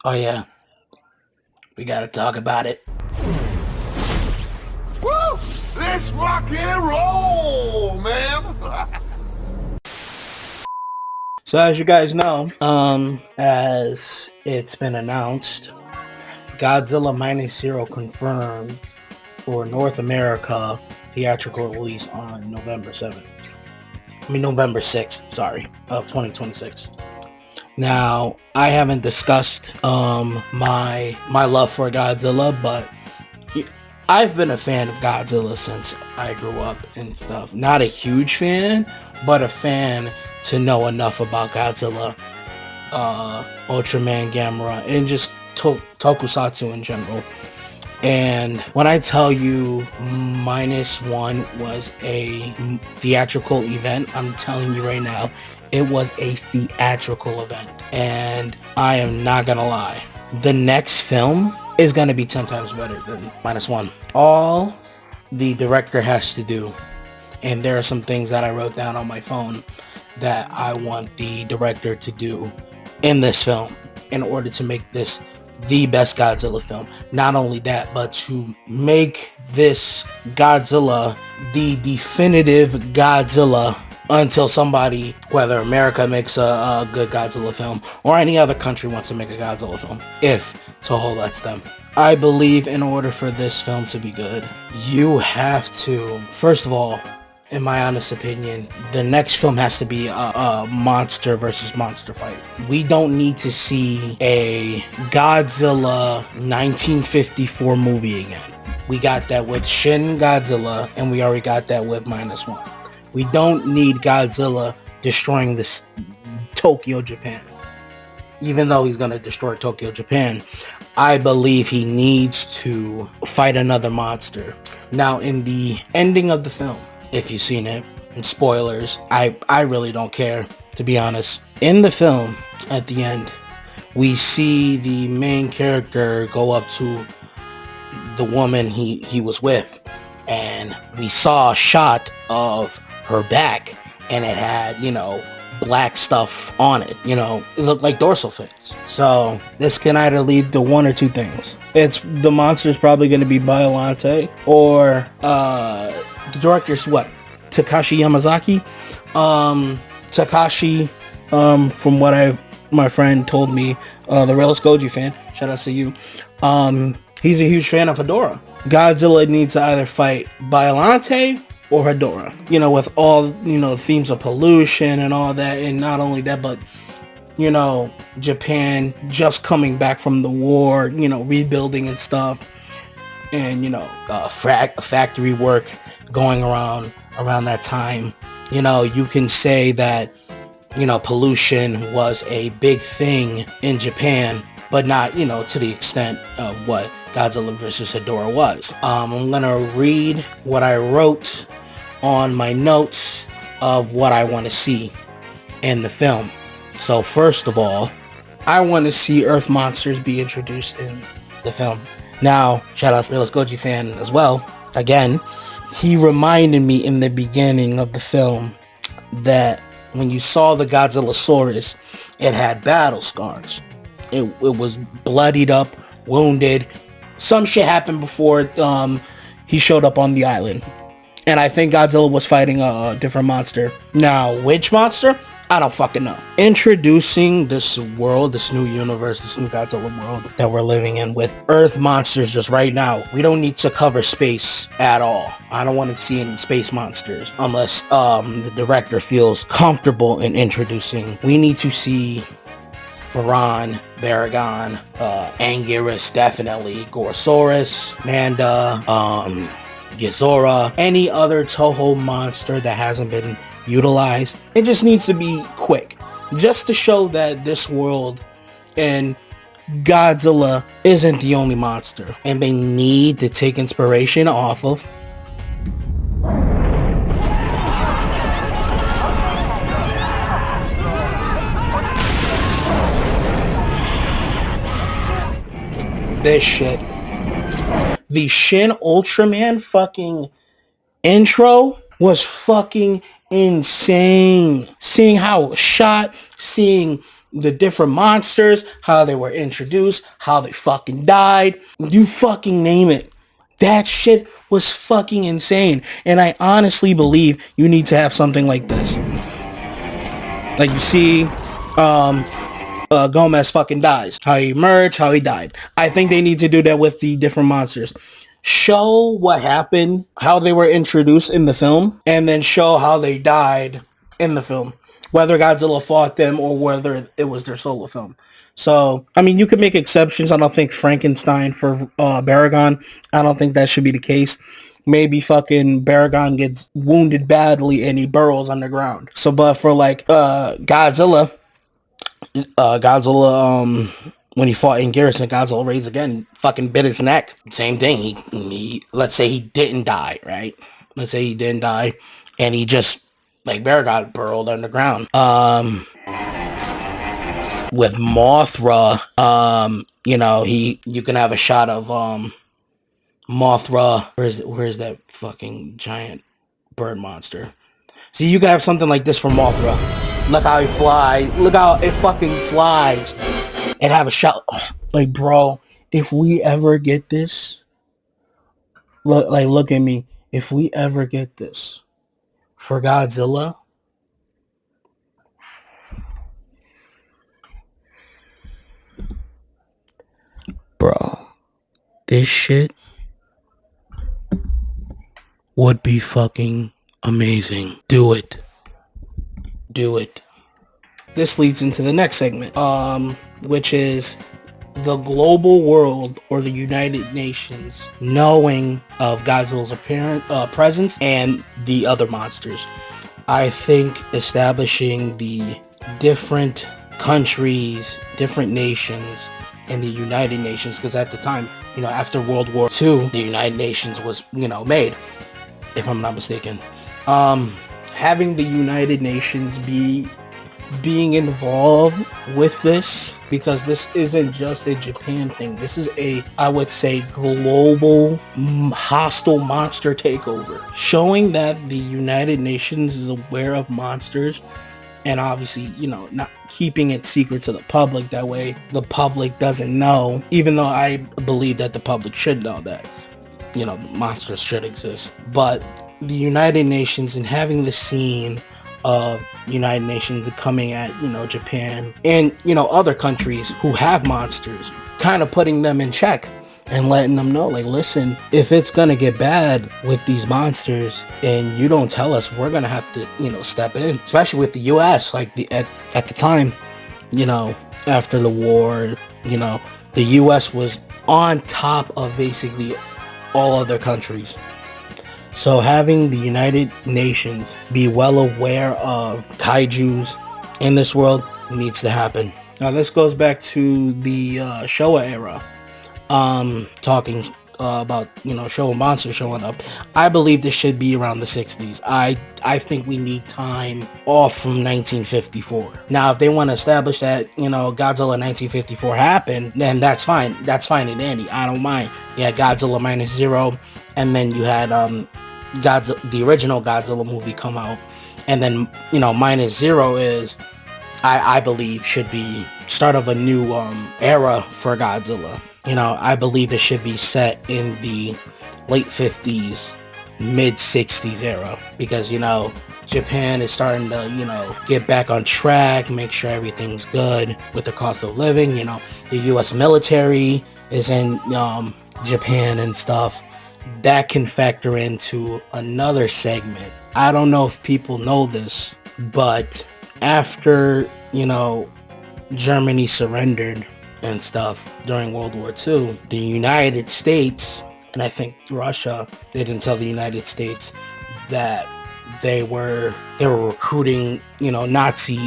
Oh yeah, we gotta talk about it. Woo! Let's rock and roll, man. So as you guys know, as it's been announced, Godzilla Minus Zero confirmed for North America theatrical release on November 6th, sorry, of 2026. Now, I haven't discussed my love for Godzilla, but I've been a fan of Godzilla since I grew up and stuff. Not a huge fan, but a fan to know enough about Godzilla, Ultraman, Gamera, and just Tokusatsu in general. And when I tell you Minus One was a theatrical event, I'm telling you right now, it was a theatrical event. And I am not gonna lie. The next film is gonna be 10 times better than Minus One. All the director has to do, and there are some things that I wrote down on my phone that I want the director to do in this film in order to make this the best Godzilla film. Not only that, but to make this Godzilla the definitive Godzilla until somebody, whether America makes a good Godzilla film or any other country wants to make a Godzilla film, if Toho lets them. I believe in order for this film to be good, you have to, first of all, in my honest opinion, the next film has to be a monster versus monster fight. We don't need to see a Godzilla 1954 movie again. We got that with Shin Godzilla, and we already got that with Minus One. We don't need Godzilla destroying this Tokyo, Japan. Even though he's going to destroy Tokyo, Japan, I believe he needs to fight another monster. Now, in the ending of the film, if you've seen it, and spoilers, I really don't care, to be honest. In the film, at the end, we see the main character go up to the woman he was with, and we saw a shot of her back, and it had, black stuff on it. It looked like dorsal fins. So this can either lead to one or two things. The monster's probably going to be Biolante, or the director's what? Takashi Yamazaki. Takashi, from what my friend told me, the Realist Goji fan, shout out to you. He's a huge fan of Hedorah. Godzilla needs to either fight Biolante or Hedorah. With all, themes of pollution and all that, and not only that, but Japan just coming back from the war, rebuilding and stuff, and factory work going around that time. You can say that pollution was a big thing in Japan, but not to the extent of what Godzilla vs. Hedorah was. I'm gonna read what I wrote on my notes of what I want to see in the film. So first of all, I want to see Earth monsters be introduced in the film. Now, shout out to Realist Goji fan as well. Again, he reminded me in the beginning of the film that when you saw the Godzillasaurus, it had battle scars. It was bloodied up, wounded. Some shit happened before he showed up on the island. And I think Godzilla was fighting a different monster. Now, which monster? I don't fucking know. Introducing this world, this new universe, this new Godzilla world that we're living in with Earth monsters just right now. We don't need to cover space at all. I don't want to see any space monsters unless the director feels comfortable in introducing. We need to see Varan, Baragon, Anguirus, definitely, Gorosaurus, Manda, Ghidorah, any other Toho monster that hasn't been utilized. It just needs to be quick, just to show that this world and Godzilla isn't the only monster, and they need to take inspiration off of this shit. The Shin Ultraman fucking intro was fucking insane. Seeing how it was shot, seeing the different monsters, how they were introduced, how they fucking died. You fucking name it. That shit was fucking insane. And I honestly believe you need to have something like this. Like you see, Gomez fucking dies. How he emerged, how he died. I think they need to do that with the different monsters. Show what happened, how they were introduced in the film, and then show how they died in the film. Whether Godzilla fought them or whether it was their solo film. So, I mean, you could make exceptions. I don't think Frankenstein for Baragon. I don't think that should be the case. Maybe fucking Baragon gets wounded badly and he burrows underground. So, but for like Godzilla, when he fought in Garrison, Godzilla raids again, he fucking bit his neck. Same thing. He let's say he didn't die, right? Let's say he didn't die, and he just like Baragon burrowed underground. With Mothra, you can have a shot of Mothra. Where's that fucking giant bird monster? See, you can have something like this for Mothra. Look how he flies. Look how it fucking flies. And have a shot. Like, bro, if we ever get this, look at me. If we ever get this for Godzilla, bro, this shit would be fucking amazing. Do it. Do it. This leads into the next segment, which is the global world or the United Nations knowing of Godzilla's presence and the other monsters. I think establishing the different countries, different nations, and the United Nations, because at the time, after World War II, the United Nations was, made, if I'm not mistaken. Having the United Nations being involved with this, because this isn't just a Japan thing. This is I would say, global hostile monster takeover. Showing that the United Nations is aware of monsters, and obviously, not keeping it secret to the public. That way, the public doesn't know, even though I believe that the public should know that, monsters should exist. But the United Nations and having the scene of United Nations coming at, Japan and, other countries who have monsters, kind of putting them in check and letting them know, like, listen, if it's gonna get bad with these monsters and you don't tell us, we're gonna have to, step in, especially with the US, like at the time, after the war, the US was on top of basically all other countries. So having the United Nations be well aware of kaijus in this world needs to happen. Now this goes back to the Showa era. Talking about, Showa monsters showing up. I believe this should be around the 60s. I think we need time off from 1954. Now, if they want to establish that, Godzilla 1954 happened, then that's fine. That's fine and dandy. I don't mind. Yeah, Godzilla Minus Zero, and then you had the original Godzilla movie come out, and then Minus Zero is, I believe, should be start of a new era for Godzilla. I believe it should be set in the late 50s, mid 60s era, because Japan is starting to get back on track, make sure everything's good with the cost of living. The US military is in Japan and stuff. That can factor into another segment. I don't know if people know this, but after Germany surrendered and stuff during World War II, the United States, and I think Russia, they didn't tell the United States that they were recruiting, Nazi,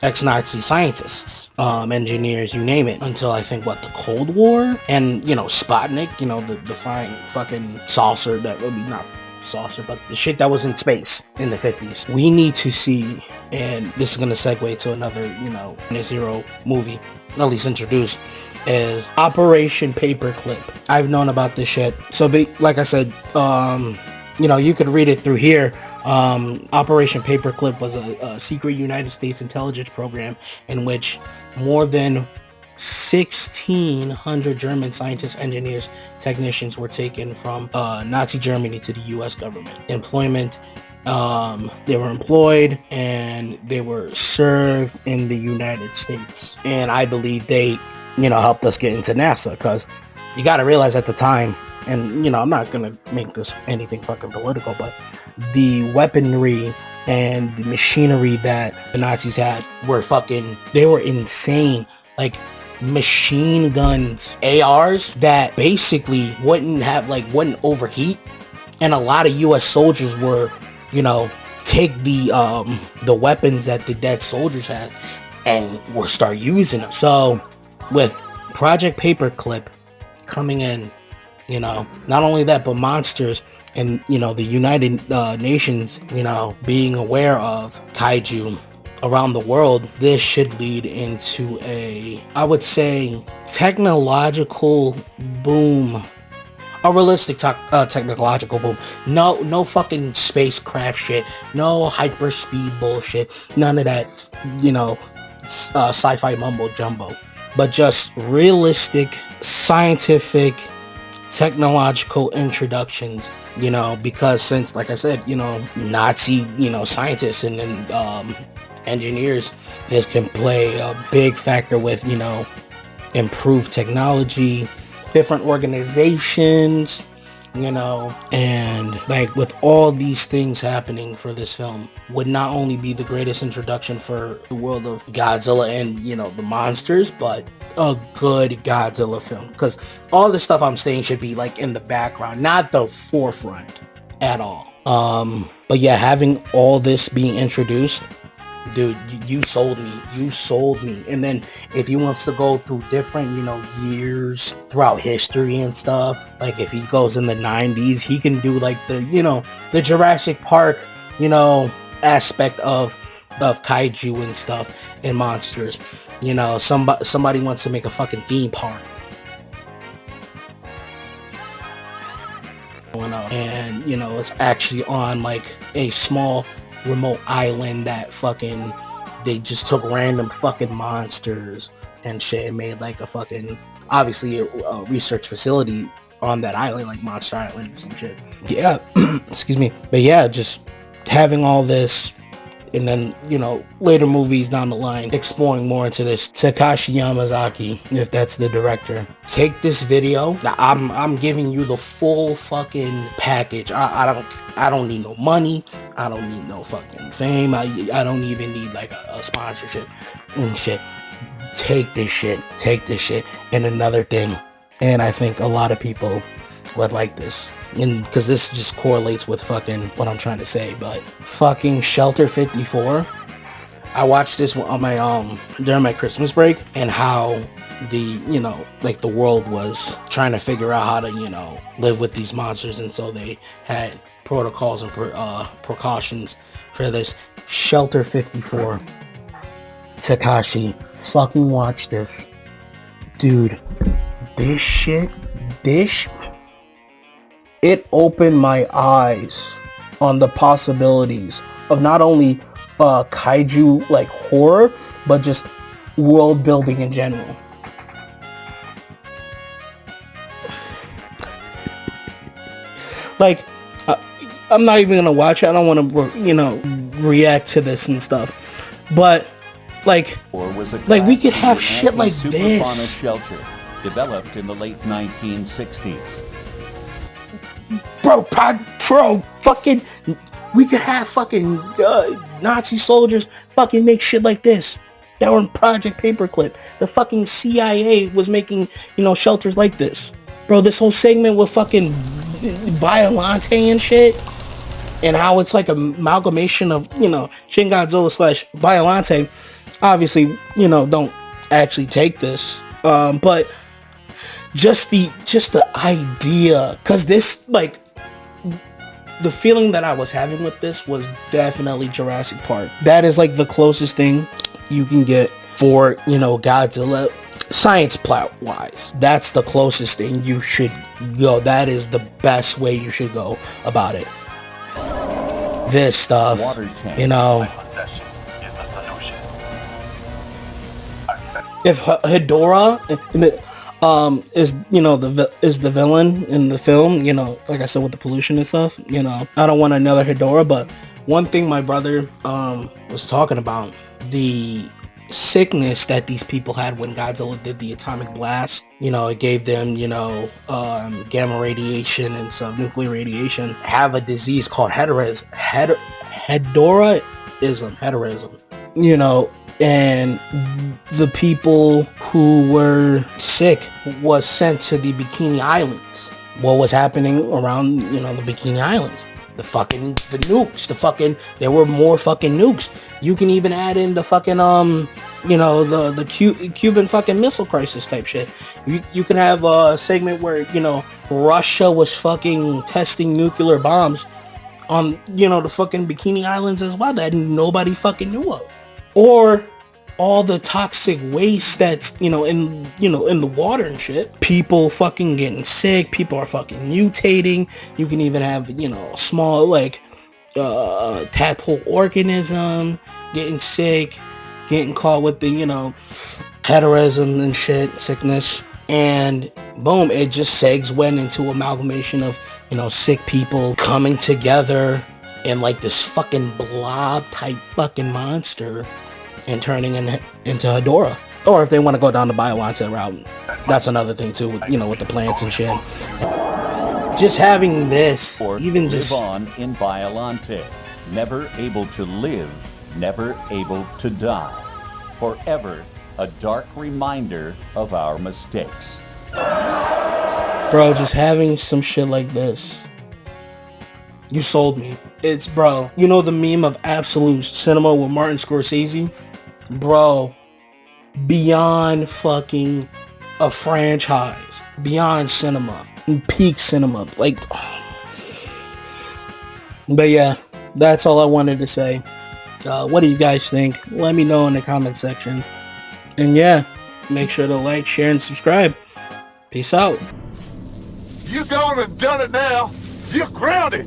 ex-Nazi scientists, engineers, you name it, until I think the Cold War, and Sputnik, the flying fucking saucer that would be not saucer, but the shit that was in space in the 50s. We need to see, and this is gonna segue to another, Zero movie, at least introduced, is Operation Paperclip. I've known about this shit. So, like I said, you could read it through here, Operation Paperclip was a secret United States intelligence program in which more than 1,600 German scientists, engineers, technicians were taken from Nazi Germany to the U.S. government. Employment, they were employed and they were served in the United States. And I believe they, helped us get into NASA, because you got to realize at the time, and I'm not gonna make this anything fucking political, but the weaponry and the machinery that the Nazis had they were insane. Like machine guns, ARs that basically wouldn't overheat, and a lot of US soldiers were, take the weapons that the dead soldiers had and will start using them. So with Project Paperclip coming in, not only that, but monsters and, the United Nations, being aware of kaiju around the world, this should lead into I would say, technological boom. A realistic technological boom. No fucking spacecraft shit. No hyperspeed bullshit. None of that, sci-fi mumbo jumbo. But just realistic, scientific, technological introductions, because since, like I said, Nazi, scientists and engineers, this can play a big factor with, improved technology, different organizations, and like with all these things happening for this film, would not only be the greatest introduction for the world of Godzilla and, the monsters, but a good Godzilla film. Because all the stuff I'm saying should be like in the background, not the forefront at all. But yeah, having all this being introduced, dude, you sold me. And then if he wants to go through different, years throughout history and stuff, like if he goes in the 90s, he can do like the Jurassic Park, aspect of kaiju and stuff and monsters. Somebody wants to make a fucking theme park, and it's actually on like a small remote island that fucking they just took random fucking monsters and shit and made like a fucking, obviously a research facility on that island, like Monster Island or some shit. Yeah. Excuse me. But yeah, just having all this, and then later movies down the line exploring more into this. Takashi Yamazaki, if that's the director, take this video. Now I'm giving you the full fucking package. I don't need no money. I don't need no fucking fame. I don't even need like a sponsorship and shit. Take this shit. And another thing, and I think a lot of people would like this, and because this just correlates with fucking what I'm trying to say, but fucking Shelter 54. I watched this on my during my Christmas break, and how the like the world was trying to figure out how to live with these monsters, and so they had protocols and precautions for this. Shelter 54. Takashi, fucking watch this, dude. This shit, it opened my eyes on the possibilities of not only kaiju like horror, but just world building in general. Like, I'm not even gonna watch it. I don't want to, react to this and stuff. But like we could have shit like this. Shelter developed in the late 1960s. Bro, fucking, we could have fucking Nazi soldiers fucking make shit like this. That were in Project Paperclip. The fucking CIA was making, shelters like this. Bro, this whole segment with fucking Biollante and shit, and how it's like an amalgamation of, Shin Godzilla / Biollante. Obviously, don't actually take this. But just the idea, because this, like, the feeling that I was having with this was definitely Jurassic Park. That is like the closest thing you can get for, Godzilla, science plot wise. That's the closest thing you should go. That is the best way you should go about it. this stuff, Water tank. you know, if Hedora is, you know, is the villain in the film, you know, like I said, with the pollution and stuff, you know, I don't want another Hedora. But one thing my brother was talking about, the sickness that these people had when Godzilla did the atomic blast, you know, it gave them, you know, gamma radiation and some nuclear radiation, have a disease called hedorism, you know. And the people who were sick was sent to the Bikini Islands. What was happening around, you know, the Bikini Islands? The nukes, there were more fucking nukes. You can even add in the fucking, you know, the Cuban fucking Missile Crisis type shit. You can have a segment where, you know, Russia was fucking testing nuclear bombs on, you know, the fucking Bikini Islands as well that nobody fucking knew of. Or all the toxic waste that's, you know, in the water and shit. People fucking getting sick. People are fucking mutating. You can even have, you know, small, like, tadpole organism getting sick, getting caught with the, you know, hedorism and shit, sickness. And boom, it just went into amalgamation of, you know, sick people coming together in like this fucking blob type fucking monster and turning into Hedora. Or if they want to go down the Biollante route, that's another thing too, with, you know, with the plants and shit. Just having this, Or even live just on in Biollante, never able to live, never able to die. Forever a dark reminder of our mistakes. bro, just having some shit like this. You sold me. It's, bro, you know the meme of Absolute Cinema with Martin Scorsese? Bro, beyond fucking a franchise, beyond cinema, peak cinema, like. But yeah, that's all I wanted to say. What do you guys think? Let me know in the comment section. And yeah, make sure to like, share, and subscribe. Peace out. You gone and done it now. You're grounded.